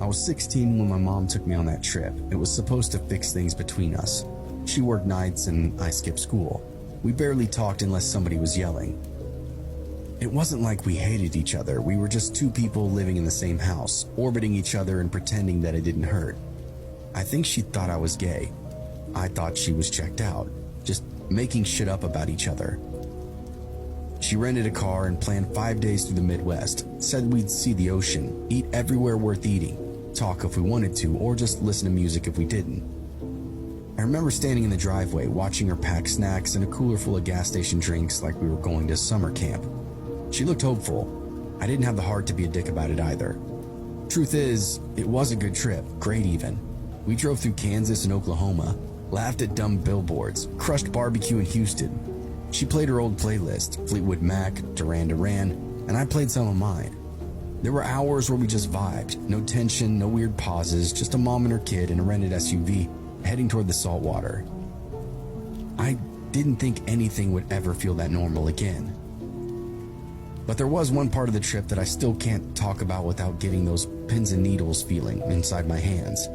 I was 16 when my mom took me on that trip. It was supposed to fix things between us. She worked nights and I skipped school. We barely talked unless somebody was yelling. It wasn't like we hated each other. We were just two people living in the same house, orbiting each other and pretending that it didn't hurt. I think she thought I was gay. I thought she was checked out, just making shit up about each other. She rented a car and planned 5 days through the Midwest, said we'd see the ocean, eat everywhere worth eating, talk if we wanted to, or just listen to music if we didn't. I remember standing in the driveway, watching her pack snacks and a cooler full of gas station drinks like we were going to summer camp. She looked hopeful. I didn't have the heart to be a dick about it either. Truth is, it was a good trip, great even. We drove through Kansas and Oklahoma, laughed at dumb billboards, crushed barbecue in Houston. She played her old playlist, Fleetwood Mac, Duran Duran, and I played some of mine. There were hours where we just vibed, no tension, no weird pauses, just a mom and her kid in a rented SUV heading toward the saltwater. I didn't think anything would ever feel that normal again. But there was one part of the trip that I still can't talk about without getting those pins and needles feeling inside my hands.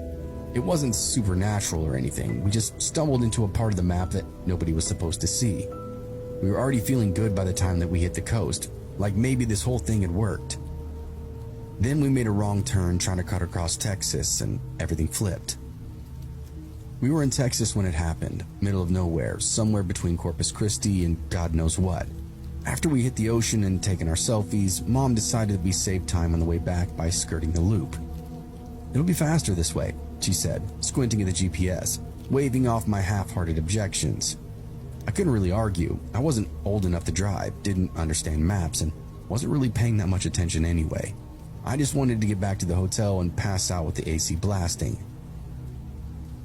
It wasn't supernatural or anything. We just stumbled into a part of the map that nobody was supposed to see. We were already feeling good by the time that we hit the coast, like maybe this whole thing had worked. Then we made a wrong turn trying to cut across Texas and everything flipped. We were in Texas when it happened, middle of nowhere, somewhere between Corpus Christi and God knows what. After we hit the ocean and taken our selfies, Mom decided we saved time on the way back by skirting the loop. "It'll be faster this way," she said, squinting at the GPS, waving off my half-hearted objections. I couldn't really argue. I wasn't old enough to drive, didn't understand maps, and wasn't really paying that much attention anyway. I just wanted to get back to the hotel and pass out with the AC blasting.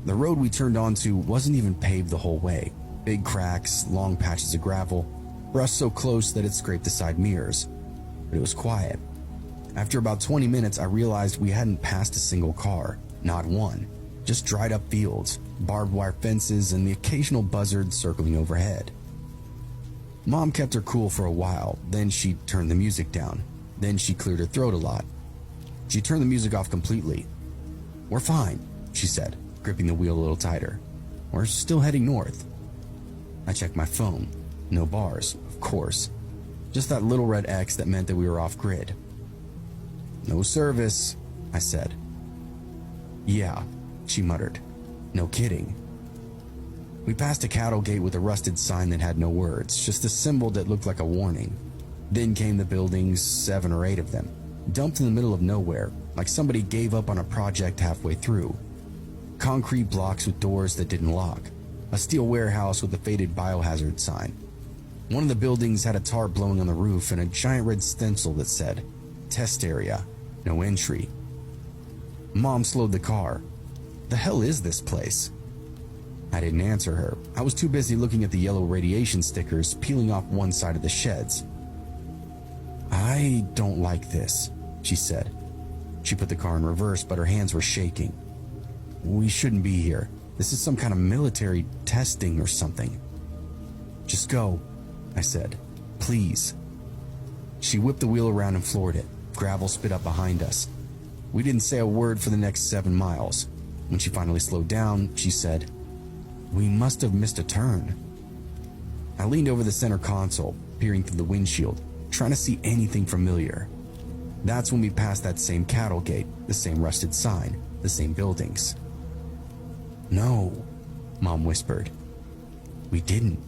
The road we turned onto wasn't even paved the whole way. Big cracks, long patches of gravel, brushed so close that it scraped the side mirrors. But it was quiet. After about 20 minutes, I realized we hadn't passed a single car, not one. Just dried up fields, barbed wire fences, and the occasional buzzard circling overhead. Mom kept her cool for a while, then she turned the music down. Then she cleared her throat a lot. She turned the music off completely. "We're fine," she said, gripping the wheel a little tighter. "We're still heading north." I checked my phone. No bars, of course. Just that little red X that meant that we were off-grid. "No service," I said. "Yeah," she muttered. "No kidding." We passed a cattle gate with a rusted sign that had no words, just a symbol that looked like a warning. Then came the buildings, 7 or 8 of them, dumped in the middle of nowhere, like somebody gave up on a project halfway through. Concrete blocks with doors that didn't lock. A steel warehouse with a faded biohazard sign. One of the buildings had a tarp blowing on the roof and a giant red stencil that said, "Test area, no entry." Mom slowed the car. "The hell is this place?" I didn't answer her. I was too busy looking at the yellow radiation stickers peeling off one side of the sheds. "I don't like this," she said. She put the car in reverse, but her hands were shaking. "We shouldn't be here. This is some kind of military testing or something." "Just go," I said. "Please." She whipped the wheel around and floored it. Gravel spit up behind us. We didn't say a word for the next 7 miles. When she finally slowed down, she said, "We must have missed a turn." I leaned over the center console, peering through the windshield, trying to see anything familiar. That's when we passed that same cattle gate, the same rusted sign, the same buildings. "No," Mom whispered. "We didn't."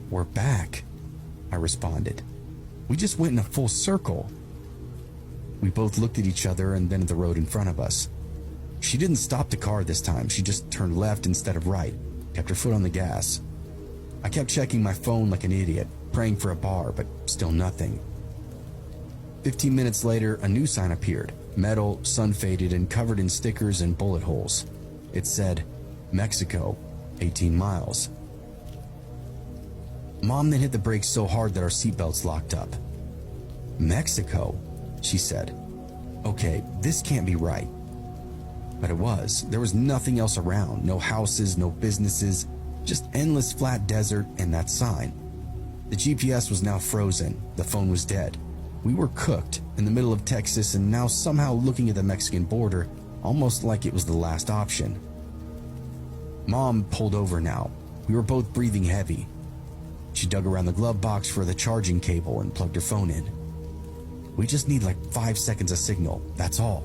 "We're back," I responded. "We just went in a full circle." We both looked at each other and then at the road in front of us. She didn't stop the car this time. She just turned left instead of right, kept her foot on the gas. I kept checking my phone like an idiot, praying for a bar, but still nothing. 15 minutes later, a new sign appeared, metal, sun-faded, and covered in stickers and bullet holes. It said, "Mexico, 18 miles." Mom then hit the brakes so hard that our seatbelts locked up. "Mexico?" she said. "Okay, this can't be right." But it was. There was nothing else around. No houses, no businesses, just endless flat desert and that sign. The GPS was now frozen. The phone was dead. We were cooked. in the middle of Texas, and now somehow looking at the Mexican border almost like it was the last option. Mom pulled over now. We were both breathing heavy. She dug around the glove box for the charging cable and plugged her phone in. We just need like 5 seconds of signal, that's all.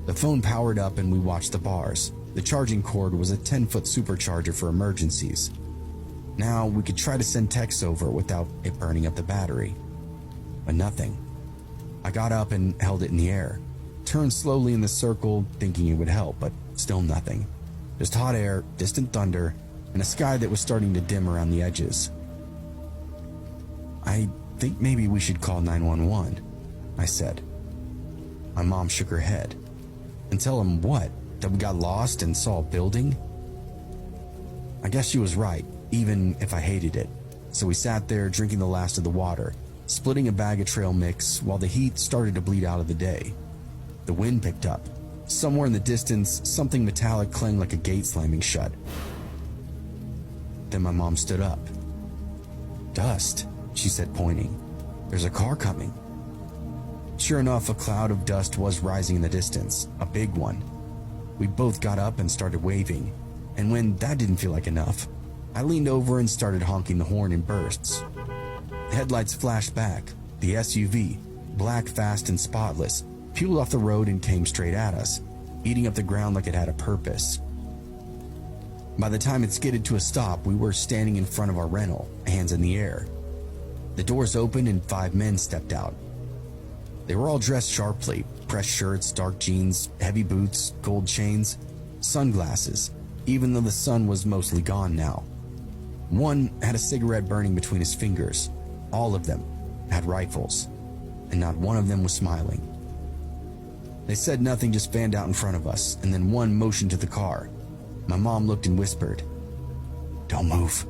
The phone powered up and we watched the bars. The charging cord was a 10-foot supercharger for emergencies. Now we could try to send texts over without it burning up the battery. But nothing. I got up and held it in the air, turned slowly in the circle thinking it would help, but still nothing. Just hot air, distant thunder, and a sky that was starting to dim around the edges. I think maybe we should call 911, I said. My mom shook her head. And tell him what? That we got lost and saw a building? I guess she was right, even if I hated it. So we sat there drinking the last of the water, splitting a bag of trail mix while the heat started to bleed out of the day. The wind picked up. Somewhere in the distance, something metallic clanged like a gate slamming shut. Then my mom stood up. "Dust," she said, pointing. "There's a car coming." Sure enough, a cloud of dust was rising in the distance, a big one. We both got up and started waving, and when that didn't feel like enough, I leaned over and started honking the horn in bursts. Headlights flashed back. The SUV, black, fast, and spotless, peeled off the road and came straight at us, eating up the ground like it had a purpose. By the time it skidded to a stop, we were standing in front of our rental, hands in the air. The doors opened and 5 men stepped out. They were all dressed sharply, pressed shirts, dark jeans, heavy boots, gold chains, sunglasses, even though the sun was mostly gone now. One had a cigarette burning between his fingers. All of them had rifles, and not one of them was smiling. They said nothing, just fanned out in front of us, and then one motioned to the car. My mom looked and whispered, "Don't move."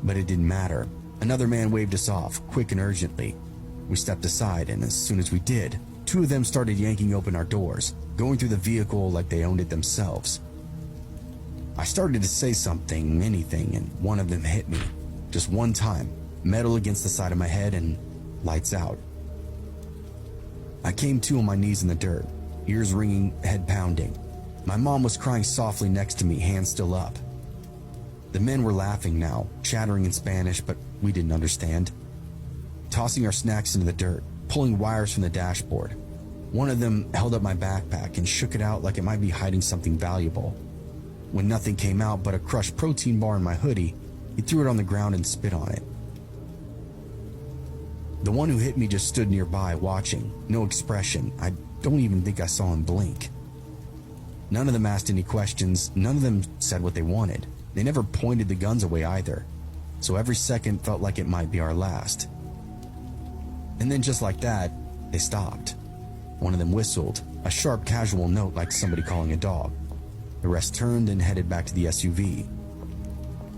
But it didn't matter. Another man waved us off, quick and urgently. We stepped aside, and as soon as we did, 2 of them started yanking open our doors, going through the vehicle like they owned it themselves. I started to say something, anything, and one of them hit me. Just one time, metal against the side of my head, and lights out. I came to on my knees in the dirt, ears ringing, head pounding. My mom was crying softly next to me, hands still up. The men were laughing now, chattering in Spanish, but we didn't understand. Tossing our snacks into the dirt, pulling wires from the dashboard. One of them held up my backpack and shook it out like it might be hiding something valuable. When nothing came out but a crushed protein bar in my hoodie, he threw it on the ground and spit on it. The one who hit me just stood nearby watching, no expression. I don't even think I saw him blink. None of them asked any questions, none of them said what they wanted. They never pointed the guns away either, so every second felt like it might be our last. And then just like that, they stopped. One of them whistled, a sharp casual note like somebody calling a dog. The rest turned and headed back to the SUV.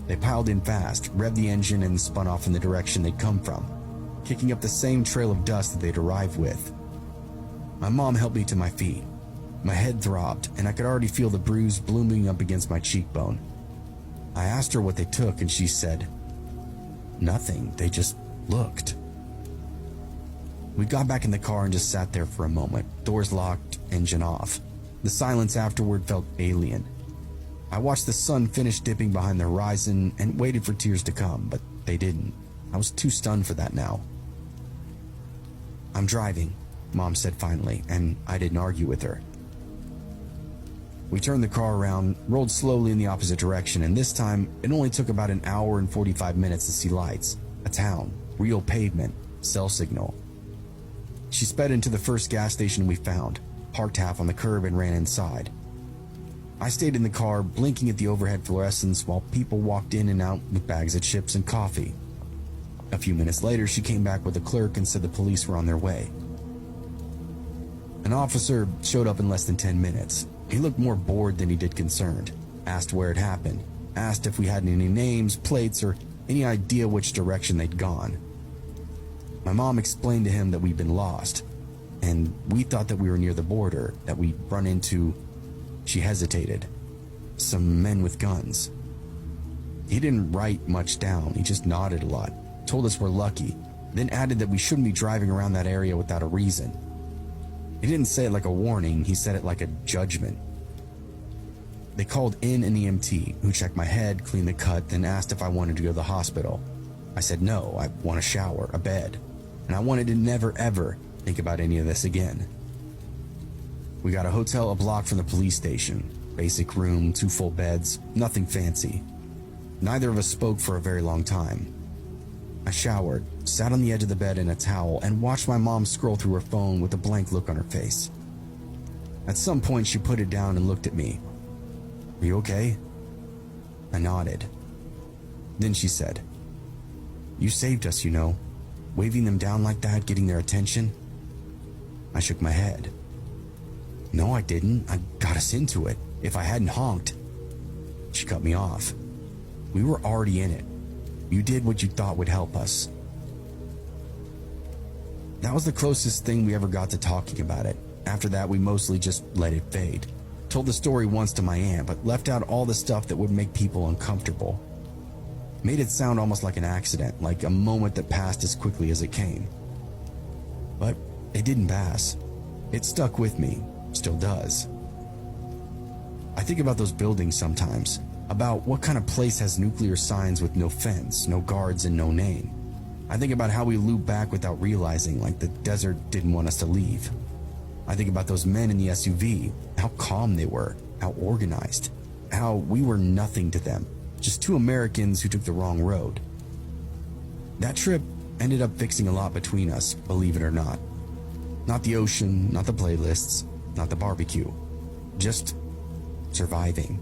They piled in fast, revved the engine, and spun off in the direction they'd come from, kicking up the same trail of dust that they'd arrived with. My mom helped me to my feet. My head throbbed, and I could already feel the bruise blooming up against my cheekbone. I asked her what they took, and she said, "Nothing, they just looked." We got back in the car and just sat there for a moment, doors locked, engine off. The silence afterward felt alien. I watched the sun finish dipping behind the horizon and waited for tears to come, but they didn't. I was too stunned for that now. "I'm driving," Mom said finally, and I didn't argue with her. We turned the car around, rolled slowly in the opposite direction, and this time it only took about an hour and 45 minutes to see lights, a town, real pavement, cell signal. She sped into the first gas station we found, parked half on the curb, and ran inside. I stayed in the car, blinking at the overhead fluorescents while people walked in and out with bags of chips and coffee. A few minutes later, she came back with a clerk and said the police were on their way. An officer showed up in less than 10 minutes. He looked more bored than he did concerned, asked where it happened, asked if we had any names, plates, or any idea which direction they'd gone. My mom explained to him that we'd been lost, and we thought that we were near the border, that we'd run into, she hesitated, some men with guns. He didn't write much down, he just nodded a lot, told us we're lucky, then added that we shouldn't be driving around that area without a reason. He didn't say it like a warning, he said it like a judgment. They called in an EMT who checked my head, cleaned the cut, then asked if I wanted to go to the hospital. I said no, I want a shower, a bed, and I wanted to never ever think about any of this again. We got a hotel a block from the police station. Basic room, 2 full beds, nothing fancy. Neither of us spoke for a very long time. I showered, sat on the edge of the bed in a towel, and watched my mom scroll through her phone with a blank look on her face. At some point, she put it down and looked at me. "Are you okay?" I nodded. Then she said, "You saved us, you know. Waving them down like that, getting their attention." I shook my head. "No, I didn't. I got us into it. If I hadn't honked..." She cut me off. "We were already in it. You did what you thought would help us." That was the closest thing we ever got to talking about it. After that, we mostly just let it fade. Told the story once to my aunt, but left out all the stuff that would make people uncomfortable. Made it sound almost like an accident, like a moment that passed as quickly as it came. But it didn't pass. It stuck with me, still does. I think about those buildings sometimes, about what kind of place has nuclear signs with no fence, no guards, and no name. I think about how we loop back without realizing, like the desert didn't want us to leave. I think about those men in the SUV, how calm they were, how organized, how we were nothing to them, just 2 Americans who took the wrong road. That trip ended up fixing a lot between us, believe it or not. Not the ocean, not the playlists, not the barbecue, just surviving.